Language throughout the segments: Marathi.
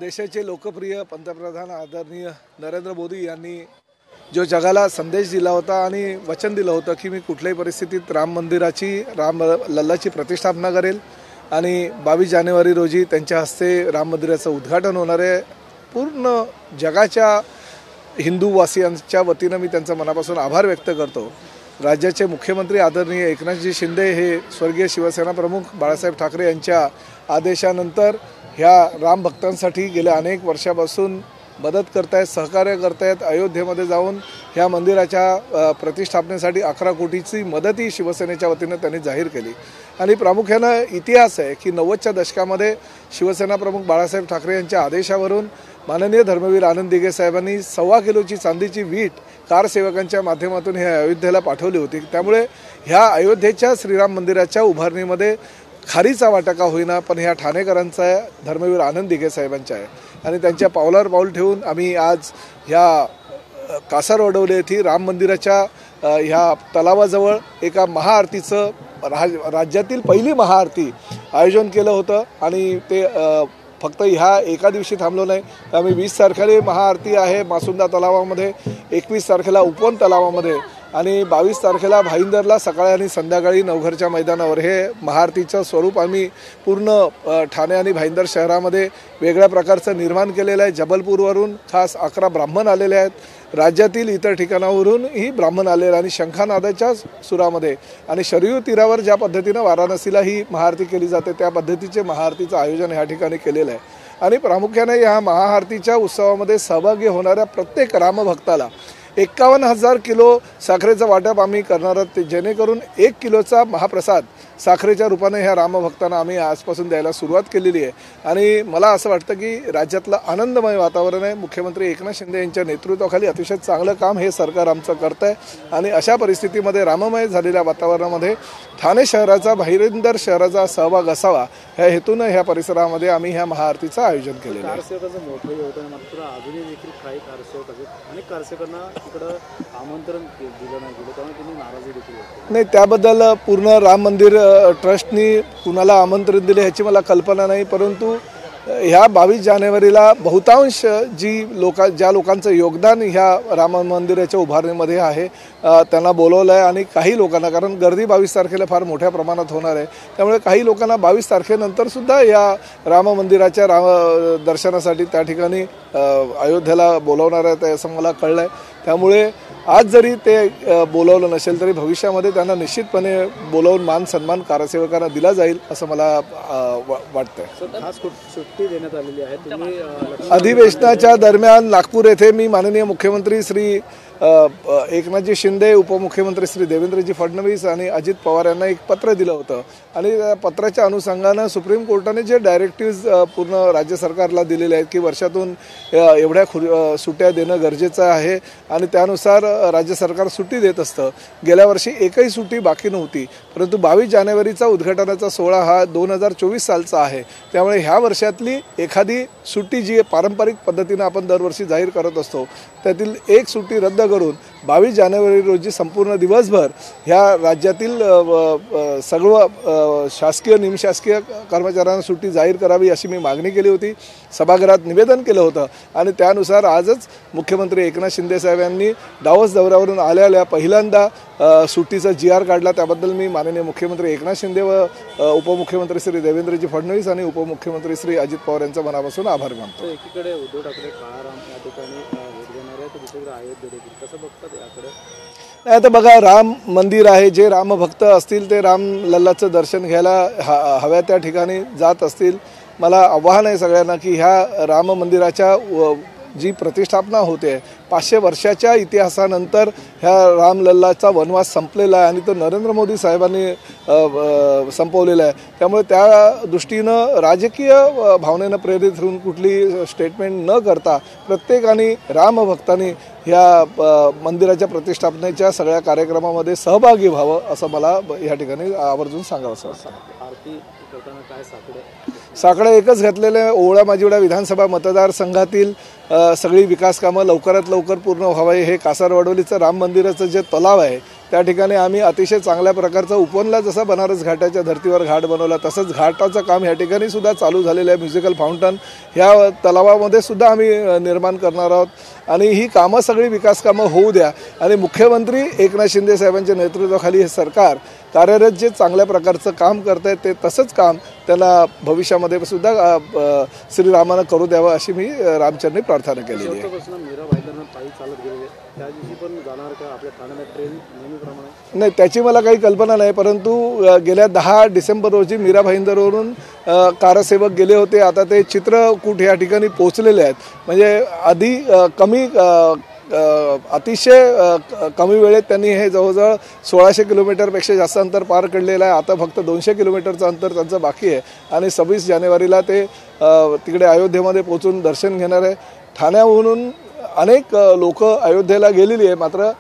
देशाचे लोकप्रिय पंतप्रधान आदरणीय नरेंद्र मोदी यांनी जो जगाला संदेश दिला होता आणि वचन दिलं होतं की मी कुठल्याही परिस्थितीत राम लल्लाची प्रतिष्ठापना करेल आणि 22 जानेवारी रोजी त्यांच्या हस्ते राम मंदिराचं उद्घाटन होणार आहे। पूर्ण जगाच्या हिंदूवासियांच्या वतीनं मी त्यांचा मनापासून आभार व्यक्त करतो। राज्याचे मुख्यमंत्री आदरणीय एकनाथजी शिंदे हे स्वर्गीय शिवसेना प्रमुख बाळासाहेब ठाकरे यांच्या आदेशानंतर ह्या राम भक्तांसाठी गेल्या अनेक वर्षापासून मदत करतायत, सहकार्य करतायत। अयोध्येमध्ये जाऊन ह्या मंदिराच्या प्रतिष्ठापनेसाठी 11 कोटीची मदतही शिवसेनेच्या वतीनं त्यांनी जाहीर केली। आणि प्रामुख्याने इतिहास आहे की 90च्या दशकामध्ये शिवसेना प्रमुख बाळासाहेब ठाकरे यांच्या आदेशावरून माननीय धर्मवीर आनंद दिघे साहेबांनी 1.25 किलोची चांदीची वीट कारसेवकांच्या माध्यमातून ह्या अयोध्येला पाठवली होती। त्यामुळे ह्या अयोध्येच्या श्रीराम मंदिराच्या उभारणीमध्ये खारीचा वाटा का होईना पण ह्या ठाणेकरांचा आहे, धर्मवीर आनंद दिघे साहेबांचा आहे। आणि त्यांच्या पावलावर पाऊल ठेवून आम्ही आज ह्या कासारवडवले येथे राम मंदिराच्या ह्या तलावाजवळ एका महाआरतीचं राज्यातील पहिली महाआरती आयोजन केलं होतं। आणि ते फक्त ह्या एका दिवशी थांबलो नाही, आम्ही 20 तारखेला महाआरती आहे मासुंदा तलावामध्ये, 21 तारखेला उपवन तलावामध्ये आणि 22 तारखेला भाईंदरला सकाळी आणि संध्याकाळी नवघरच्या मैदानावर हे महाआरतीचं स्वरूप आम्ही पूर्ण ठाणे आणि भाईंदर शहरामध्ये वेगळ्या प्रकारचं निर्माण केलेलं आहे। जबलपूरवरून खास 11 ब्राह्मण आलेले आहेत, राज्यातील इतर ठिकाणावरून ही ब्राह्मण आलेले आणि शंखानादाच्या सुरामध्ये आणि शरयू तीरावर ज्या पद्धतीनं वाराणसीला ही महाआरती केली जाते त्या पद्धतीचे महाआरतीचं आयोजन ह्या ठिकाणी केलेलं आहे। आणि प्रामुख्याने ह्या महाआरतीच्या उत्सवामध्ये सहभागी होणाऱ्या प्रत्येक रामभक्ताला 51,000 किलो साखरेचं वाटप आम्ही करणार आहोत, जेणेकरून 1 किलोचा महाप्रसाद साखरेच्या रूपाने ह्या रामभक्तांना आम्ही आजपासून द्यायला सुरुवात केलेली आहे। आणि मला असं वाटतं की राज्यातलं आनंदमय वातावरण आहे। मुख्यमंत्री एकनाथ शिंदे यांच्या नेतृत्वाखाली अतिशय चांगलं काम हे सरकार आमचं करतं आहे आणि अशा परिस्थितीमध्ये राममय झालेल्या वातावरणामध्ये ठाणे शहराचा, भाईंदर शहराचा सहभाग असावा ह्या हेतूनं ह्या परिसरामध्ये आम्ही ह्या महाआरतीचं आयोजन केलेलं आहे। कारसेवकाचं मोठं योगदान मात्र अजूनही देखील काही कारसेवक आहेत, अनेक कारसेवकांना तिकडं आमंत्रण दिलं नाही गेलं, त्यामुळे त्यांनी नाराजी देखील व्यक्त नाही। त्याबद्दल पूर्ण राम मंदिर ट्रस्टनी कुणाला आमंत्रण दिले ह्याची मला कल्पना नाही, परंतु ह्या 22 जानेवारीला बहुतांश ज्या लोकांचं योगदान ह्या राम मंदिराच्या उभारणीमध्ये आहे त्यांना बोलवलं आहे। आणि काही लोकांना, कारण गर्दी 22 तारखेला फार मोठ्या प्रमाणात होणार आहे, त्यामुळे काही लोकांना 22 तारखेनंतरसुद्धा या राम मंदिराच्या दर्शनासाठी त्या ठिकाणी अयोध्येला बोलवणार आहेत असं मला कळलं आहे। त्यामुळे आज जरी ते बोलवलं नसेल तरी भविष्यामध्ये त्यांना निश्चितपणे बोलवून मान सन्मान कारसेवकांना दिला जाईल असं मला वाटतंय। खास सुट्टी देण्यात आलेली आहे। अधिवेशनाच्या दरम्यान नागपूर येथे मी माननीय मुख्यमंत्री श्री एकनाथजी शिंदे, उपमुख्यमंत्री श्री देवेंद्रजी फडणवीस आणि अजित पवार यांना एक पत्र दिलं होतं आणि त्या पत्राच्या अनुषंगानं सुप्रीम कोर्टाने जे डायरेक्टिव्ज पूर्ण राज्य सरकारला दिलेले आहेत की वर्षातून एवढ्या सुट्ट्या देणं गरजेचं आहे आणि त्यानुसार राज्य सरकार सुट्टी देत असतं। गेल्या वर्षी एकही सुट्टी बाकी नव्हती, परंतु 22 जानेवारीचा उद्घाटनाचा सोहळा हा 2024 सालचा आहे, त्यामुळे ह्या वर्षातली एखादी सुट्टी जी पारंपरिक पद्धतीनं आपण दरवर्षी जाहीर करत असतो त्यातील एक सुट्टी रद्द करून 22 जानेवारी रोजी संपूर्ण दिवसभर ह्या राज्यातील सर्व शासकीय निमशासकीय कर्मचाऱ्यांना सुट्टी जाहीर करावी अशी मी मागणी केली होती, सभागृहात निवेदन केलं होतं आणि त्यानुसार आजच मुख्यमंत्री एकनाथ शिंदे साहेब यांनी डावस दौऱ्यावरून आल्या पहिल्यांदा सुट्टीचा GR काढला। त्याबद्दल मी माननीय मुख्यमंत्री एकनाथ शिंदे व उपमुख्यमंत्री श्री देवेंद्रजी फडणवीस आणि उपमुख्यमंत्री श्री अजित पवार यांचा मनापासून आभार मानतो। एकीकडे उद्धव ठाकरे काळाराम या ठिकाणी भेट देणार आहे, तर दुसरीकडे अयोध्ये देखील कसं बघतात याकडे? नाही आता बघा, राम मंदिर आहे, जे रामभक्त असतील ते राम लल्लाचं दर्शन घ्यायला हव्या त्या ठिकाणी जात असतील। मला आव्हान आहे सगळ्यांना की ह्या राम मंदिराच्या जी प्रतिष्ठापना होते 500 वर्षाच्या इतिहासानंतर ह्या राम लल्लाचा वनवास संपलेला आहे आणि तो नरेंद्र मोदी साहेबांनी संपवलेला आहे। त्यामुळे त्या दृष्टीनं राजकीय भावनेनं प्रेरित होऊन कुठली स्टेटमेंट न करता प्रत्येकाने रामभक्तांनी ह्या मंदिराच्या प्रतिष्ठापनेच्या सगळ्या कार्यक्रमामध्ये सहभागी व्हावं असं मला या ठिकाणी आवर्जून सांगावंसं वाटतं। आरती करताना काय साकडं एकच घातलेलं आहे, ओवळा माजिवडा विधानसभा मतदारसंघातील सगळी विकास कामं लवकरात लवकर पूर्ण व्हावी। हे कासारवडवलीचं राम मंदिराचं जे तलाव आहे त्या ठिकाणी आम्ही अतिशय चांगल्या प्रकारचा उपवनला जसा बनारस घाटाच्या धर्तीवर घाट बनवला तसंच घाटाचं काम या ठिकाणी सुद्धा चालू झालेलं आहे. म्युझिकल फाउंटन ह्या तलावामध्ये सुद्धा आम्ही निर्माण करणार आहोत आणि ही कामं सगळी विकास कामं होऊ द्या आणि मुख्यमंत्री एकनाथ शिंदे साहेबांच्या नेतृत्वाखाली हे सरकार कार्यरत जे चांगल्या प्रकारचं काम करत आहे ते तसंच काम त्यांना भविष्यामध्ये सुद्धा श्रीरामानं करू द्यावं अशी मी रामचरणी प्रार्थना केलेली आहे. मीरा भाईंदरनं पायी चालत गेलेले त्या दिवशी पण जाणार का आपल्या ठाण्याला ट्रेन नेहमीप्रमाणे? नाही, त्याची मला काही कल्पना नाही, परंतु गेल्या 10 डिसेंबर रोजी मीरा भाईंदरवरून कारसेवक गेले होते. आता ते चित्रकूट या ठिकाणी पोहोचलेले आहेत. म्हणजे आधी अतिशय कमी वेळेत त्यांनी हे जवळजवळ 1600 किलोमीटरपेक्षा जास्त अंतर पार केलेलं आहे. आता फक्त 200 किलोमीटरचं अंतर त्यांचं बाकी आहे आणि 26 जानेवारीला ते तिकडे अयोध्येमध्ये पोहोचून दर्शन घेणार आहे. ठाण्याहून अनेक लोक अयोध्येला गेलेली आहे, मात्र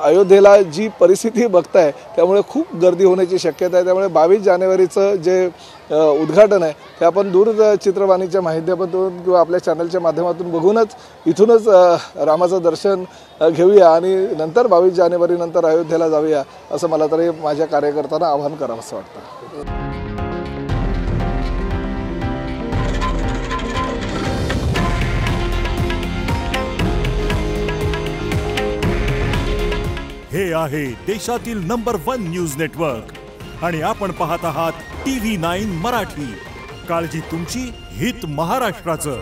अयोध्येला जी परिस्थिती बघताय त्यामुळे खूप गर्दी होण्याची शक्यता आहे. त्यामुळे 22 जानेवारीचं जे उद्घाटन आहे ते आपण दूरचित्रवाणीच्या माध्यमातून किंवा आपल्या चॅनलच्या माध्यमातून बघूनच इथूनच रामाचं दर्शन घेऊया आणि नंतर 22 जानेवारीनंतर अयोध्येला जाऊया असं मला तरी माझ्या कार्यकर्त्यांना आवाहन करावं असं वाटतं. हे आहे देशातील नंबर 1 न्यूज नेटवर्क आणि आपण पाहत आहात TV9 मराठी. काळजी तुमची, हित महाराष्ट्राचं.